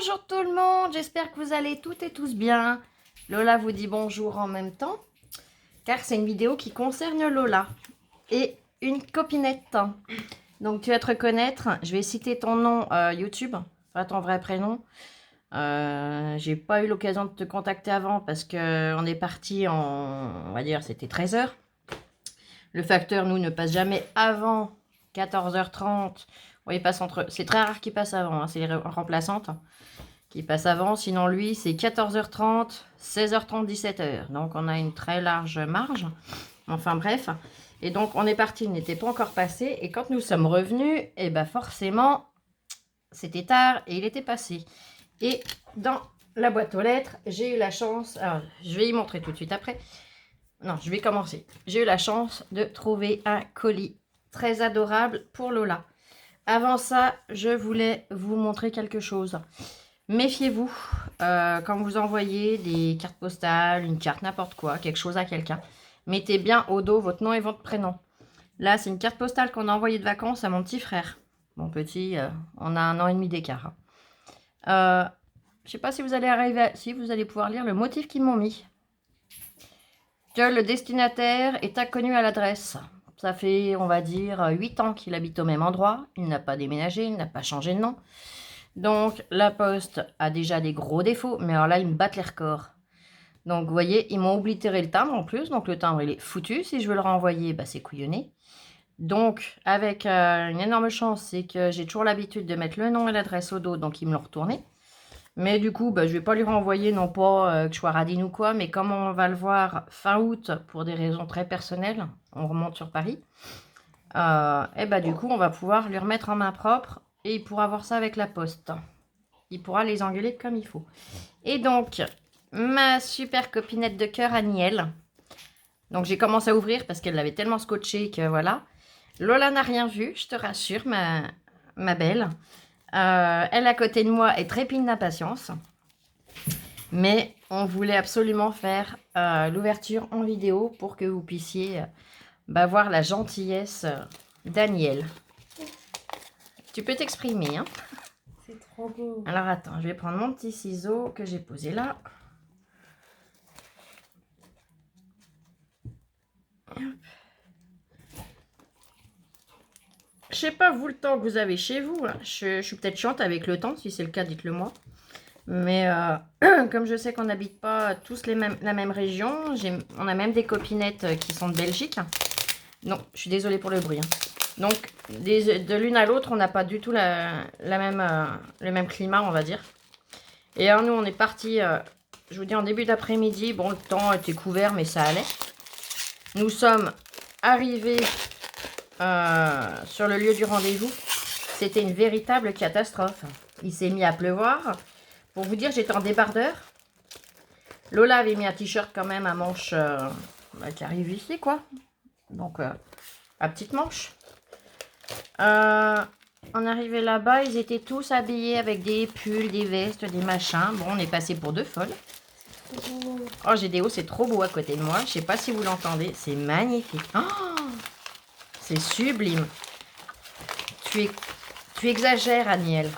Bonjour tout le monde, j'espère que vous allez toutes et tous bien. Lola vous dit bonjour en même temps, car c'est une vidéo qui concerne Lola et une copinette. Donc tu vas te reconnaître, je vais citer ton nom YouTube, pas ton vrai prénom. J'ai pas eu l'occasion de te contacter avant parce que on est parti on va dire, c'était 13 h. Le facteur, nous, ne passe jamais avant 14h30. Oui, il passe entre... C'est très rare qu'il passe avant, hein, c'est les remplaçantes qui passent avant. Sinon, lui, c'est 14h30, 16h30, 17h. Donc, on a une très large marge. Enfin, bref. Et donc, on est parti, il n'était pas encore passé. Et quand nous sommes revenus, eh ben, forcément, c'était tard et il était passé. Et dans la boîte aux lettres, j'ai eu la chance... Alors, je vais y montrer tout de suite après. Non, je vais commencer. J'ai eu la chance de trouver un colis très adorable pour Lola. Avant ça, je voulais vous montrer quelque chose. Méfiez-vous quand vous envoyez des cartes postales, une carte, n'importe quoi, quelque chose à quelqu'un. Mettez bien au dos votre nom et votre prénom. Là, c'est une carte postale qu'on a envoyée de vacances à mon petit frère. Mon petit, on a 1 an et demi d'écart. Je ne sais pas si vous allez si vous allez pouvoir lire le motif qu'ils m'ont mis. Que le destinataire est inconnu à l'adresse. Ça fait, on va dire, 8 ans qu'il habite au même endroit. Il n'a pas déménagé, il n'a pas changé de nom. Donc, la poste a déjà des gros défauts, mais alors là, ils me battent les records. Donc, vous voyez, ils m'ont oblitéré le timbre en plus. Donc, le timbre, il est foutu. Si je veux le renvoyer, bah, c'est couillonné. Donc, avec une énorme chance, c'est que j'ai toujours l'habitude de mettre le nom et l'adresse au dos. Donc, ils me l'ont retourné. Mais du coup, bah, je ne vais pas lui renvoyer, non pas que je sois radine ou quoi, mais comme on va le voir fin août pour des raisons très personnelles, on remonte sur Paris, et bah du coup, on va pouvoir lui remettre en main propre et il pourra voir ça avec la poste. Il pourra les engueuler comme il faut. Et donc, ma super copinette de cœur, Aniel. Donc, j'ai commencé à ouvrir parce qu'elle l'avait tellement scotché que voilà. Lola n'a rien vu, je te rassure, ma belle. Elle à côté de moi est trépigne d'impatience. Mais on voulait absolument faire l'ouverture en vidéo pour que vous puissiez voir la gentillesse d'Aniel. Tu peux t'exprimer, hein? C'est trop beau. Alors attends, je vais prendre mon petit ciseau que j'ai posé là. Je sais pas vous le temps que vous avez chez vous. Hein. Je suis peut-être chiante avec le temps, si c'est le cas, dites-le moi. Mais comme je sais qu'on n'habite pas tous la même région, on a même des copinettes qui sont de Belgique. Non, je suis désolée pour le bruit. Hein. Donc, de l'une à l'autre, on n'a pas du tout le même climat, on va dire. Et alors, nous, on est parti, je vous dis, en début d'après-midi. Bon, le temps était couvert, mais ça allait. Nous sommes arrivés sur le lieu du rendez-vous. C'était une véritable catastrophe. Il s'est mis à pleuvoir. Pour vous dire, j'étais en débardeur. Lola avait mis un t-shirt quand même à manche qui arrive ici, quoi. Donc, à petite manche. On arrivait là-bas, ils étaient tous habillés avec des pulls, des vestes, des machins. Bon, on est passé pour deux folles. Oh, Gédéo, c'est trop beau à côté de moi. Je sais pas si vous l'entendez. C'est magnifique. Oh, c'est sublime. Tu exagères, Aniel.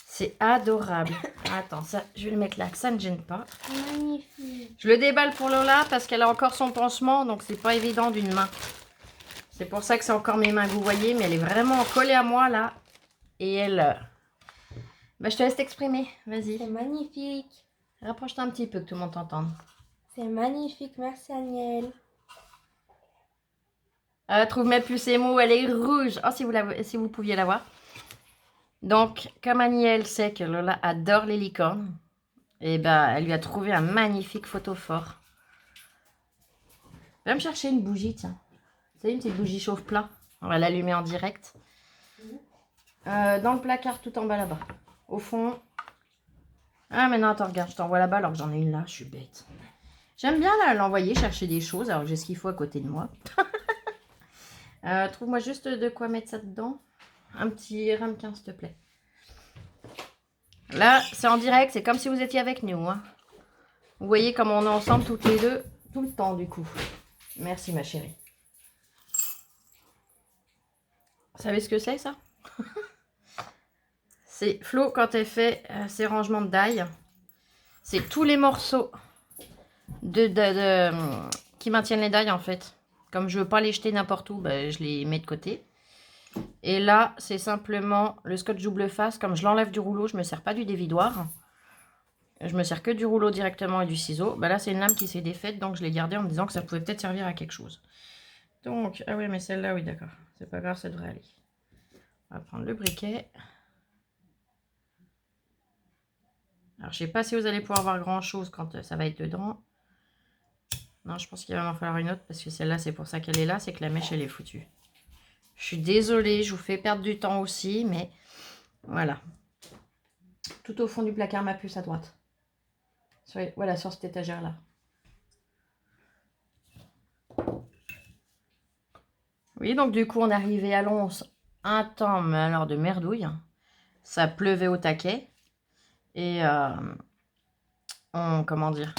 C'est adorable. Attends, ça, je vais le mettre là, que ça ne gêne pas. Magnifique. Je le déballe pour Lola parce qu'elle a encore son pansement, donc c'est pas évident d'une main. C'est pour ça que c'est encore mes mains que vous voyez, mais elle est vraiment collée à moi là. Et elle... je te laisse t'exprimer, vas-y. C'est magnifique. Rapproche-toi un petit peu que tout le monde t'entende. C'est magnifique, merci Aniel. Trouve même plus ses mots, elle est rouge. Oh, si vous pouviez la voir. Donc, comme Aniel sait que Lola adore les licornes, et elle lui a trouvé un magnifique photophore. Va me chercher une bougie, tiens. C'est une petite bougie chauffe-plat. On va l'allumer en direct. Dans le placard tout en bas là-bas. Au fond. Ah mais non, attends, regarde, je t'envoie là-bas alors que j'en ai une là, je suis bête. J'aime bien l'envoyer chercher des choses alors que j'ai ce qu'il faut à côté de moi. Trouve-moi juste de quoi mettre ça dedans. Un petit ramequin s'il te plaît. Là, c'est en direct, c'est comme si vous étiez avec nous. Hein. Vous voyez comme on est ensemble toutes les deux, tout le temps du coup. Merci ma chérie. Vous savez ce que c'est ça? C'est Flo, quand elle fait ses rangements de dailles, c'est tous les morceaux qui maintiennent les dailles en fait. Comme je veux pas les jeter n'importe où, ben, je les mets de côté. Et là, c'est simplement le scotch double face. Comme je l'enlève du rouleau, je me sers pas du dévidoir. Je me sers que du rouleau directement et du ciseau. Ben là, c'est une lame qui s'est défaite, donc je l'ai gardée en me disant que ça pouvait peut-être servir à quelque chose. Donc, ah oui, mais celle-là, oui, d'accord. C'est pas grave, ça devrait aller. On va prendre le briquet. Alors, je sais pas si vous allez pouvoir voir grand-chose quand ça va être dedans. Non, je pense qu'il va m'en falloir une autre parce que celle-là, c'est pour ça qu'elle est là, c'est que la mèche, elle est foutue. Je suis désolée, je vous fais perdre du temps aussi, mais voilà. Tout au fond du placard, ma puce à droite. Voilà, sur cette étagère-là. Oui, donc du coup, on est arrivé à Lons un temps, mais alors de merdouille. Ça pleuvait au taquet. Et comment dire?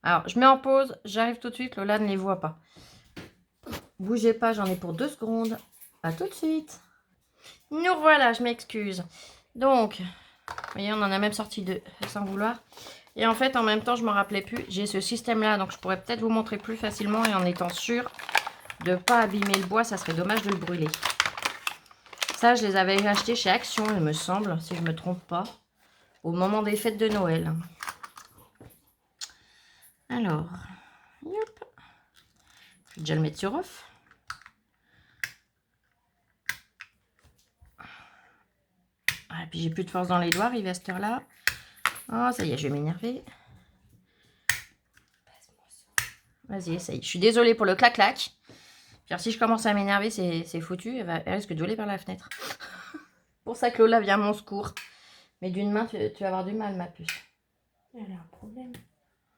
Alors, je mets en pause, j'arrive tout de suite, Lola ne les voit pas. Bougez pas, j'en ai pour 2 secondes. À tout de suite. Nous voilà, je m'excuse. Donc, vous voyez, on en a même sorti 2, sans vouloir. Et en fait, en même temps, je ne me rappelais plus. J'ai ce système-là, donc je pourrais peut-être vous montrer plus facilement. Et en étant sûr de ne pas abîmer le bois, ça serait dommage de le brûler. Ça, je les avais achetés chez Action, il me semble, si je ne me trompe pas. Au moment des fêtes de Noël. Alors, hop. Je vais déjà le mettre sur off. Ah, et puis j'ai plus de force dans les doigts, arrivé à cette heure-là. Oh, ça y est, je vais m'énerver. Vas-y, essaye. Je suis désolée pour le clac-clac. Si je commence à m'énerver, c'est foutu. Elle risque de voler par la fenêtre. Pour ça que Lola vient à mon secours. Mais d'une main, tu vas avoir du mal, ma puce. Elle a un problème.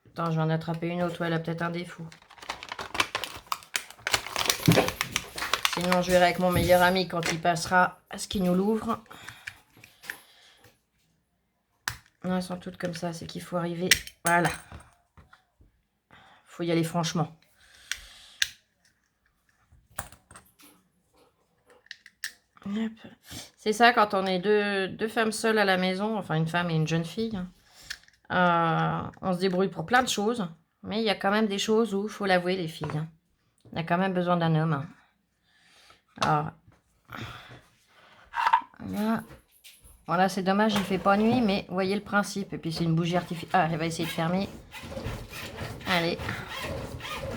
Attends, je vais en attraper une autre. Elle a peut-être un défaut. Sinon, je verrai avec mon meilleur ami quand il passera à ce qu'il nous l'ouvre. Non, elles sont toutes comme ça. C'est qu'il faut arriver. Voilà. Faut y aller franchement. C'est ça quand on est deux femmes seules à la maison, enfin une femme et une jeune fille. On se débrouille pour plein de choses, mais il y a quand même des choses où, il faut l'avouer les filles, on a quand même besoin d'un homme. Alors, voilà, c'est dommage, il fait pas nuit, mais vous voyez le principe. Et puis c'est une bougie artificielle. Ah, elle va essayer de fermer. Allez,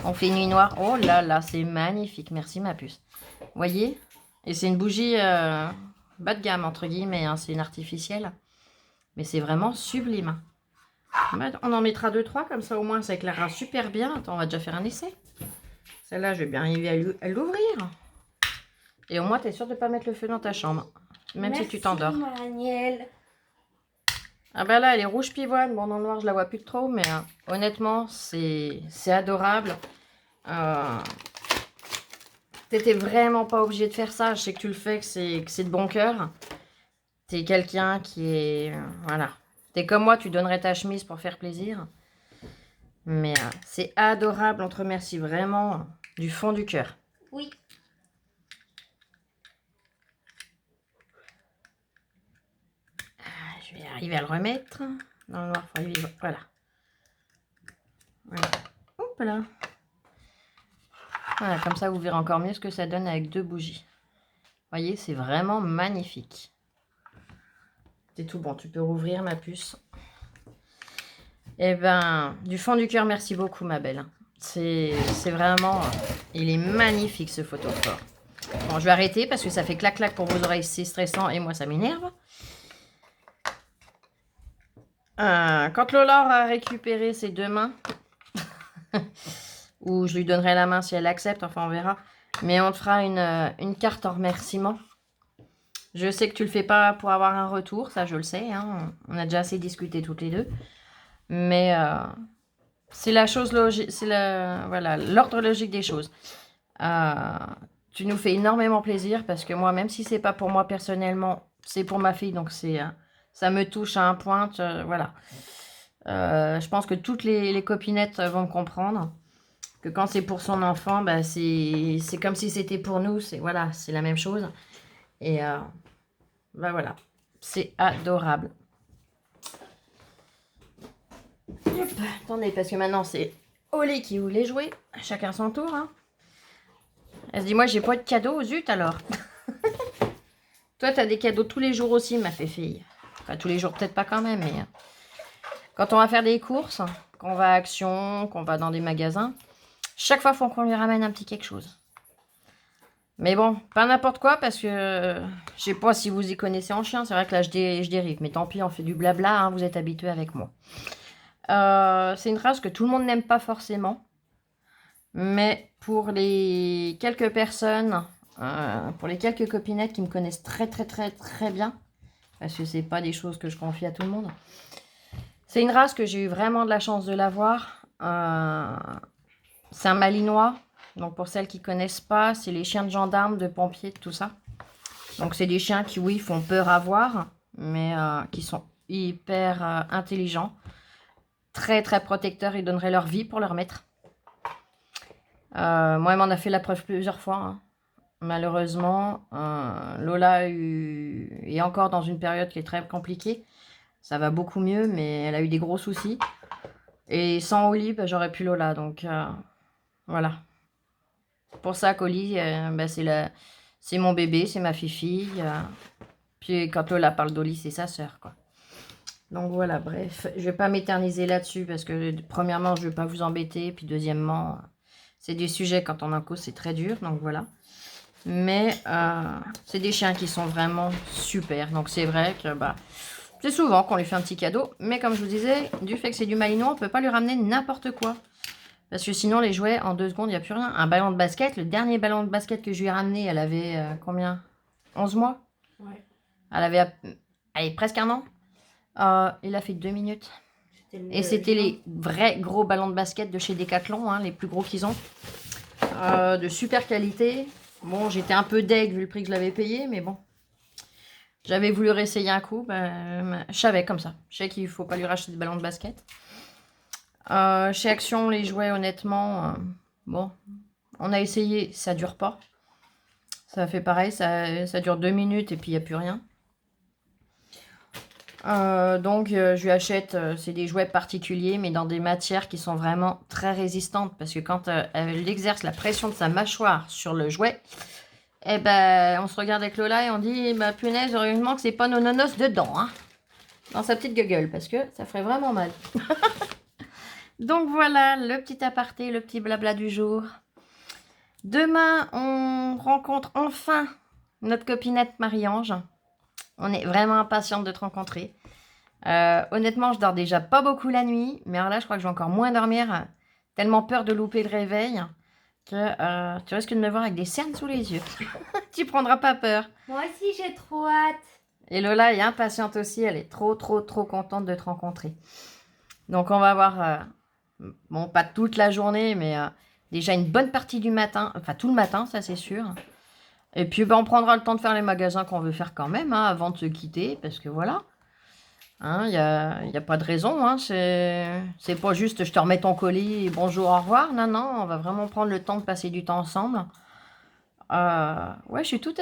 on fait nuit noire. Oh là là, c'est magnifique, merci ma puce. Vous voyez? Et c'est une bougie bas de gamme, entre guillemets, hein. C'est une artificielle. Mais c'est vraiment sublime. On en mettra 2-3, comme ça au moins ça éclairera super bien. Attends, on va déjà faire un essai. Celle-là, je vais bien arriver à l'ouvrir. Et au moins, tu es sûre de ne pas mettre le feu dans ta chambre. Même Merci, si tu t'endors. Agnelle. Ah bah là, elle est rouge pivoine. Bon, dans le noir, je la vois plus trop. Mais honnêtement, c'est adorable. T'étais vraiment pas obligé de faire ça. Je sais que tu le fais, que c'est de bon cœur. T'es quelqu'un qui est... voilà. T'es comme moi, tu donnerais ta chemise pour faire plaisir. Mais c'est adorable. On te remercie vraiment du fond du cœur. Oui. Je vais arriver à le remettre. Dans le noir, voilà. Voilà. Hop là. Voilà, comme ça vous verrez encore mieux ce que ça donne avec 2 bougies. Vous voyez, c'est vraiment magnifique. C'est tout bon, tu peux rouvrir ma puce. Eh ben, du fond du cœur, merci beaucoup ma belle. C'est vraiment... il est magnifique ce photophore. Bon, je vais arrêter parce que ça fait clac-clac pour vos oreilles, c'est stressant et moi ça m'énerve. Quand Lola aura récupéré ses 2 mains, ou je lui donnerai la main si elle accepte, enfin on verra. Mais on te fera une carte en remerciement. Je sais que tu le fais pas pour avoir un retour, ça je le sais. Hein. On a déjà assez discuté toutes les deux. Mais c'est la chose logique, c'est voilà, l'ordre logique des choses. Tu nous fais énormément plaisir parce que moi, même si c'est pas pour moi personnellement, c'est pour ma fille, donc ça me touche à un point. Voilà. Je pense que toutes les copinettes vont me comprendre. Que quand c'est pour son enfant, bah, c'est comme si c'était pour nous. Voilà, c'est la même chose. Et Ben voilà, c'est adorable. Hop, attendez, parce que maintenant c'est Oli qui voulait jouer. Chacun son tour. Hein. Elle se dit, moi j'ai pas de cadeau, zut alors. Toi, t'as des cadeaux tous les jours aussi, ma fille. Enfin, tous les jours, peut-être pas quand même, mais quand on va faire des courses, qu'on va à Action, qu'on va dans des magasins, chaque fois, il faut qu'on lui ramène un petit quelque chose. Mais bon, pas n'importe quoi, parce que je sais pas si vous y connaissez en chien. C'est vrai que là, je dérive. Mais tant pis, on fait du blabla, hein, vous êtes habitués avec moi. C'est une race que tout le monde n'aime pas forcément. Mais pour les quelques personnes, pour les quelques copinettes qui me connaissent très bien, parce que c'est pas des choses que je confie à tout le monde, c'est une race que j'ai eu vraiment de la chance de l'avoir. C'est un malinois. Donc pour celles qui ne connaissent pas, c'est les chiens de gendarmes, de pompiers, tout ça. Donc c'est des chiens qui, oui, font peur à voir, mais qui sont hyper intelligents. Très protecteurs, ils donneraient leur vie pour leur maître. Moi, elle m'en a fait la preuve plusieurs fois. Hein. Malheureusement, Lola est encore dans une période qui est très compliquée. Ça va beaucoup mieux, mais elle a eu des gros soucis. Et sans Oli, bah, j'aurais pu Lola. Donc voilà. Pour ça qu'Oli, bah, c'est mon bébé, c'est ma fille. Puis quand Lola parle d'Oli, c'est sa sœur, quoi. Donc voilà, bref. Je vais pas m'éterniser là-dessus parce que premièrement, je vais pas vous embêter. Puis deuxièmement, c'est des sujets quand on en cause, c'est très dur. Donc voilà. Mais c'est des chiens qui sont vraiment super. Donc c'est vrai que bah, c'est souvent qu'on lui fait un petit cadeau. Mais comme je vous disais, du fait que c'est du malinois, on peut pas lui ramener n'importe quoi. Parce que sinon, les jouets, en 2 secondes, il n'y a plus rien. Un ballon de basket, le dernier ballon de basket que je lui ai ramené, elle avait combien 11 mois. Ouais. Elle avait allez, presque 1 an. Il a fait 2 minutes. Et c'était les vrais gros ballons de basket de chez Decathlon, hein, les plus gros qu'ils ont. De super qualité. Bon, j'étais un peu deg vu le prix que je l'avais payé, mais bon. J'avais voulu réessayer un coup. Ben, je savais comme ça. Je sais qu'il ne faut pas lui racheter des ballons de basket. Chez Action, les jouets, honnêtement, bon, on a essayé, ça dure pas. Ça fait pareil, ça dure 2 minutes et puis il n'y a plus rien. Donc, je lui achète, c'est des jouets particuliers, mais dans des matières qui sont vraiment très résistantes. Parce que quand elle exerce la pression de sa mâchoire sur le jouet, eh ben, on se regarde avec Lola et on dit, bah punaise, heureusement que c'est pas nos nonos dedans, hein, dans sa petite gueule, parce que ça ferait vraiment mal. Donc voilà, le petit aparté, le petit blabla du jour. Demain, on rencontre enfin notre copinette Marie-Ange. On est vraiment impatiente de te rencontrer. Honnêtement, je dors déjà pas beaucoup la nuit. Mais alors là, je crois que je vais encore moins dormir. Tellement peur de louper le réveil que tu risques de me voir avec des cernes sous les yeux. Tu prendras pas peur. Moi aussi, j'ai trop hâte. Et Lola est impatiente aussi. Elle est trop contente de te rencontrer. Donc on va voir... bon, pas toute la journée, mais déjà une bonne partie du matin. Enfin, tout le matin, ça c'est sûr. Et puis, ben, on prendra le temps de faire les magasins qu'on veut faire quand même, hein, avant de se quitter. Parce que voilà. Il n'y a pas de raison. Hein, c'est pas juste, je te remets ton colis et bonjour, au revoir. Non, on va vraiment prendre le temps de passer du temps ensemble. Ouais, je suis toute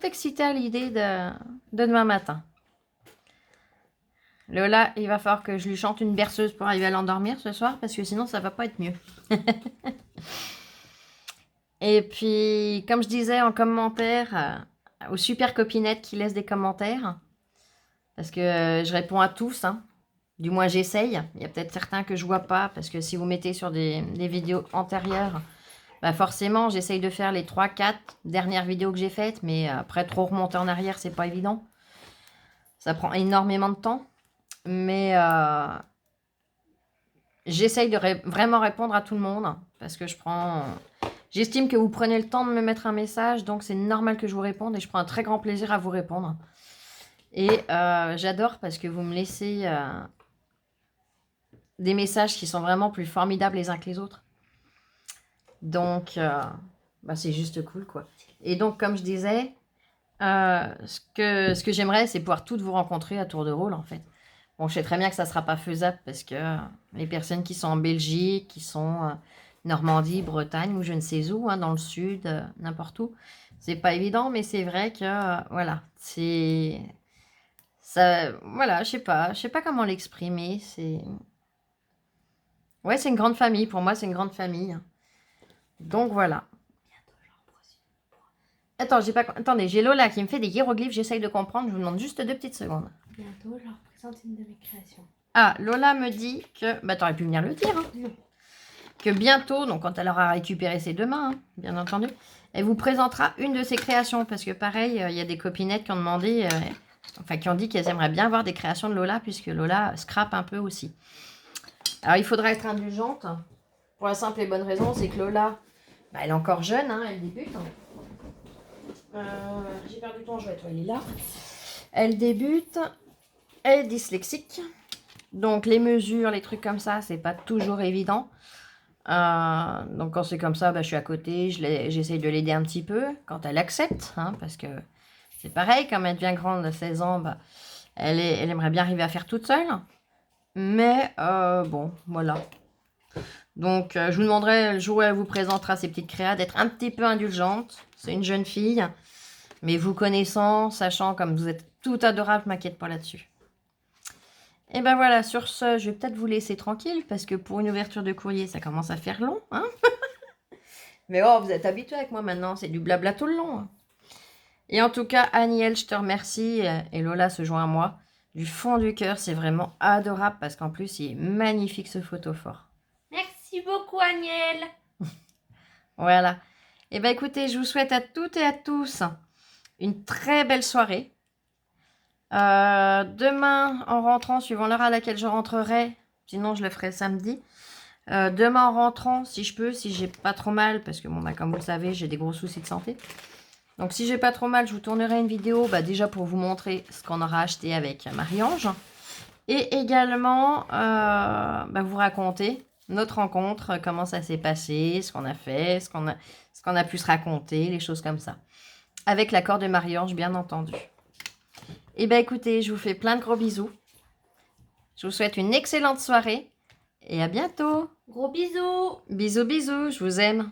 excitée à l'idée de demain matin. Lola, il va falloir que je lui chante une berceuse pour arriver à l'endormir ce soir, parce que sinon, ça va pas être mieux. Et puis, comme je disais en commentaire, aux super copinettes qui laissent des commentaires, parce que je réponds à tous, hein. Du moins j'essaye. Il y a peut-être certains que je vois pas, parce que si vous mettez sur des vidéos antérieures, bah forcément, j'essaye de faire les 3-4 dernières vidéos que j'ai faites, mais après, trop remonter en arrière, c'est pas évident. Ça prend énormément de temps. Mais j'essaye de vraiment répondre à tout le monde, parce que j'estime que vous prenez le temps de me mettre un message, donc c'est normal que je vous réponde, et je prends un très grand plaisir à vous répondre. Et j'adore parce que vous me laissez des messages qui sont vraiment plus formidables les uns que les autres. Donc, bah, c'est juste cool, quoi. Et donc, comme je disais, ce que j'aimerais, c'est pouvoir toutes vous rencontrer à tour de rôle, en fait. Bon, je sais très bien que ça ne sera pas faisable parce que les personnes qui sont en Belgique, qui sont Normandie, Bretagne ou je ne sais où, hein, dans le sud, n'importe où, C'est pas évident, mais c'est vrai que, voilà, c'est... Ça, voilà, je sais pas comment l'exprimer, c'est... Ouais, c'est une grande famille, pour moi, c'est une grande famille. Donc, voilà. Attends, j'ai pas... Attendez, j'ai Lola qui me fait des hiéroglyphes, j'essaye de comprendre, je vous demande juste 2 petites secondes. Bientôt, je leur présente une de mes créations. Ah, Lola me dit que... Bah, t'aurais pu venir le dire, hein. Non. Que bientôt, donc quand elle aura récupéré ses 2 mains, hein, bien entendu, elle vous présentera une de ses créations, parce que pareil, il y a des copinettes qui ont demandé... Enfin, qui ont dit qu'elles aimeraient bien voir des créations de Lola, puisque Lola scrape un peu aussi. Alors, il faudra être indulgente, pour la simple et bonne raison, c'est que Lola, bah, elle est encore jeune, hein, elle débute. J'ai perdu ton jouet, toi, il est là. Elle débute, elle est dyslexique. Donc, les mesures, les trucs comme ça, c'est pas toujours évident. Donc, quand c'est comme ça, bah, je suis à côté, j'essaye de l'aider un petit peu, quand elle accepte, hein, parce que c'est pareil, quand elle devient grande, de 16 ans, bah, elle aimerait bien arriver à faire toute seule. Mais bon, voilà. Donc, je vous demanderai le jour où elle vous présentera ses petites créas d'être un petit peu indulgente. C'est une jeune fille. Mais vous connaissant, sachant comme vous êtes tout adorable, je m'inquiète pas là-dessus. Et ben voilà, sur ce, je vais peut-être vous laisser tranquille parce que pour une ouverture de courrier, ça commence à faire long. Hein. Mais oh, vous êtes habitués avec moi maintenant, c'est du blabla tout le long. Hein. Et en tout cas, Aniel, je te remercie. Et Lola se joint à moi. Du fond du cœur, c'est vraiment adorable parce qu'en plus, il est magnifique ce photophore. Merci beaucoup, Agnel. Voilà. Et ben écoutez, je vous souhaite à toutes et à tous une très belle soirée. Demain, en rentrant, suivant l'heure à laquelle je rentrerai, sinon je le ferai samedi. Demain, en rentrant, si je peux, si j'ai pas trop mal, parce que bon, bah, comme vous le savez, j'ai des gros soucis de santé. Donc si j'ai pas trop mal, je vous tournerai une vidéo déjà pour vous montrer ce qu'on aura acheté avec Marie-Ange. Et également vous raconter notre rencontre, comment ça s'est passé, ce qu'on a fait, ce qu'on a pu se raconter, les choses comme ça. Avec l'accord de Marie-Ange, bien entendu. Et écoutez, je vous fais plein de gros bisous. Je vous souhaite une excellente soirée et à bientôt. Gros bisous. Bisous, bisous, je vous aime.